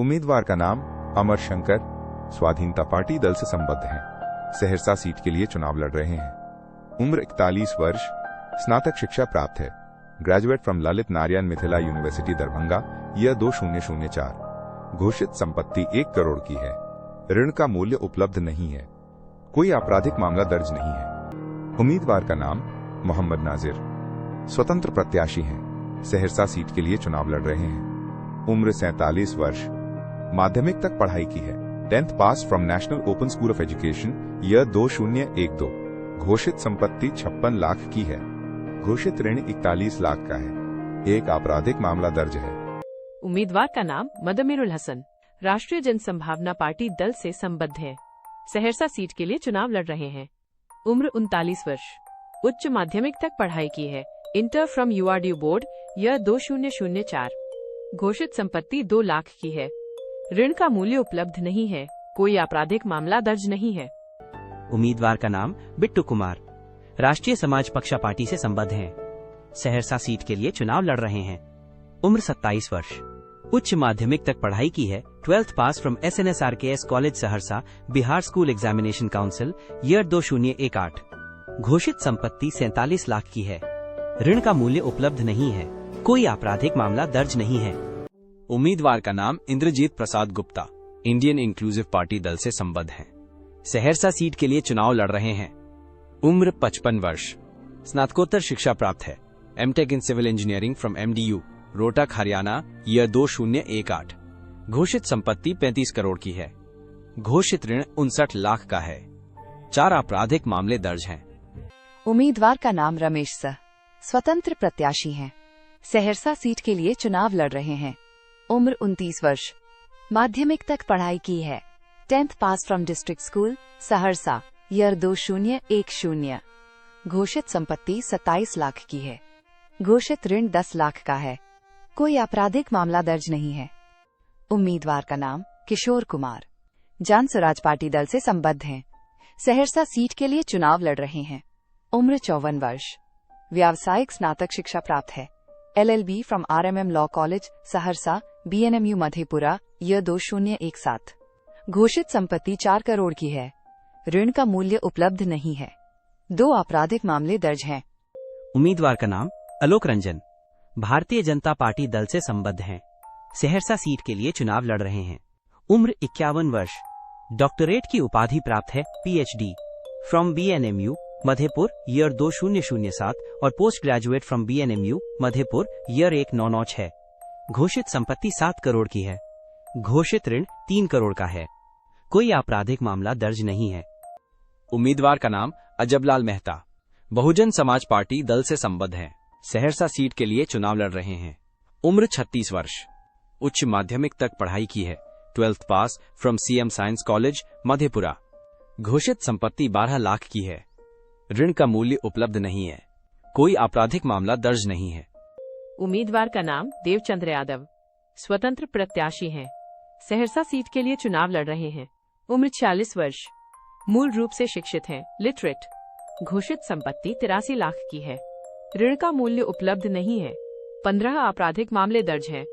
उम्मीदवार का नाम अमर शंकर, स्वाधीनता पार्टी दल से संबद्ध हैं। सहरसा सीट के लिए चुनाव लड़ रहे हैं। उम्र 41 वर्ष, स्नातक शिक्षा प्राप्त है। Graduate from Lalit Narayan Mithila university Darbhanga, year 2004। घोषित संपत्ति 1 करोड़ की है। ऋण का मूल्य उपलब्ध नहीं है। कोई आपराधिक मामला दर्ज नहीं है। उम्मीदवार का नाम मोहम्मद नाजिर, स्वतंत्र प्रत्याशी हैं। सहरसा सीट के लिए चुनाव लड़ रहे हैं। उम्र 47 वर्ष, माध्यमिक तक पढ़ाई की है। 10th pass from national open school of education, year 2012। घोषित संपत्ति 56 लाख की है। घोषित ऋण 41 लाख का है। एक आपराधिक मामला दर्ज है। उम्मीदवार का नाम मदमेरुल हसन, राष्ट्रीय जनसंभावना पार्टी दल से संबद्ध है। सहरसा सीट के लिए चुनाव लड़ रहे हैं। उम्र 39 वर्ष, उच्च माध्यमिक तक पढ़ाई की है। Inter from URDU board, year 2004। घोषित संपत्ति 2 लाख की है। ऋण का मूल्य उपलब्ध नहीं है। कोई आपराधिक मामला दर्ज नहीं है। उम्मीदवार का नाम बिट्टू कुमार, राष्ट्रीय समाज पक्षा पार्टी से संबद्ध हैं। सहरसा सीट के लिए चुनाव लड़ रहे हैं। उम्र 27 वर्ष, उच्च माध्यमिक तक पढ़ाई की है। 12th pass from SNSRKS college Saharsa, Bihar school examination council, year 2018। घोषित संपत्ति 47 लाख की है। ऋण का मूल्य उपलब्ध नहीं है। कोई आपराधिक मामला दर्ज नहीं है। उम्मीदवार का नाम Indrajit Prasad Gupta, Indian inclusive party दल से संबद्ध हैं। सहरसा सीट के लिए चुनाव लड़ रहे हैं। उम्र 55 वर्ष, स्नातकोत्तर शिक्षा प्राप्त है। MTech in civil engineering from MDU, Rohtak, Haryana, year 2018। घोषित संपत्ति 35 करोड़ की है। घोषित ऋण 59 लाख का है। 4 आपराधिक मामले दर्ज हैं। उम्मीदवार का नाम रमेश स, स्वतंत्र प्रत्याशी हैं। सहरसा सीट के लिए चुनाव लड़ रहे हैं। उम्र 29 वर्ष, माध्यमिक तक पढ़ाई की है। 10th pass from district school Saharsa, year 2010। घोषित संपत्ति 27 लाख की है। घोषित ऋण 10 लाख का है। कोई आपराधिक मामला दर्ज नहीं है। उम्मीदवार का नाम किशोर कुमार, जान स्वराज पार्टी दल से संबद्ध हैं। सहरसा सीट के लिए चुनाव लड़ रहे हैं। उम्र 54 वर्ष, व्यावसायिक स्नातक शिक्षा प्राप्त है। LLB from RMM law college Saharsa, BNMU Madhepura, year 2017। घोषित संपत्ति 4 करोड़ की है। ऋण का मूल्य उपलब्ध नहीं है। 2 आपराधिक मामले दर्ज हैं। उम्मीदवार का नाम आलोक रंजन, भारतीय जनता पार्टी दल से संबद्ध हैं। सहरसा सीट के लिए चुनाव लड़ रहे हैं। उम्र 51 वर्ष, डॉक्टरेट की उपाधि प्राप्त है। PhD from BNMU Madhepur, year 2007 और post graduate from BNMU Madhepur, year 1996। घोषित संपत्ति 7 करोड़ की है। घोषित ऋण 3 करोड़ का है। कोई आपराधिक मामला दर्ज नहीं है। उम्मीदवार का नाम अजबलाल मेहता, बहुजन समाज पार्टी दल से संबद्ध हैं। सहरसा सीट के लिए चुनाव लड़ रहे हैं। उम्र 36 वर्ष, उच्च माध्यमिक तक पढ़ाई की है। 12th pass from CM science college Madhepura. घोषित संपत्ति 12 लाख की है। ऋण का मूल्य उपलब्ध नहीं है। कोई आपराधिक मामला दर्ज नहीं है। उम्मीदवार का नाम देवचंद्र यादव, स्वतंत्र प्रत्याशी हैं। सहरसा सीट के लिए चुनाव लड़ रहे हैं। उम्र 46 वर्ष, मूल रूप से शिक्षित हैं, लिटरेट। घोषित संपत्ति 83 लाख की है। ऋण का मूल्य उपलब्ध नहीं है। 15 आपराधिक मामले दर्ज हैं।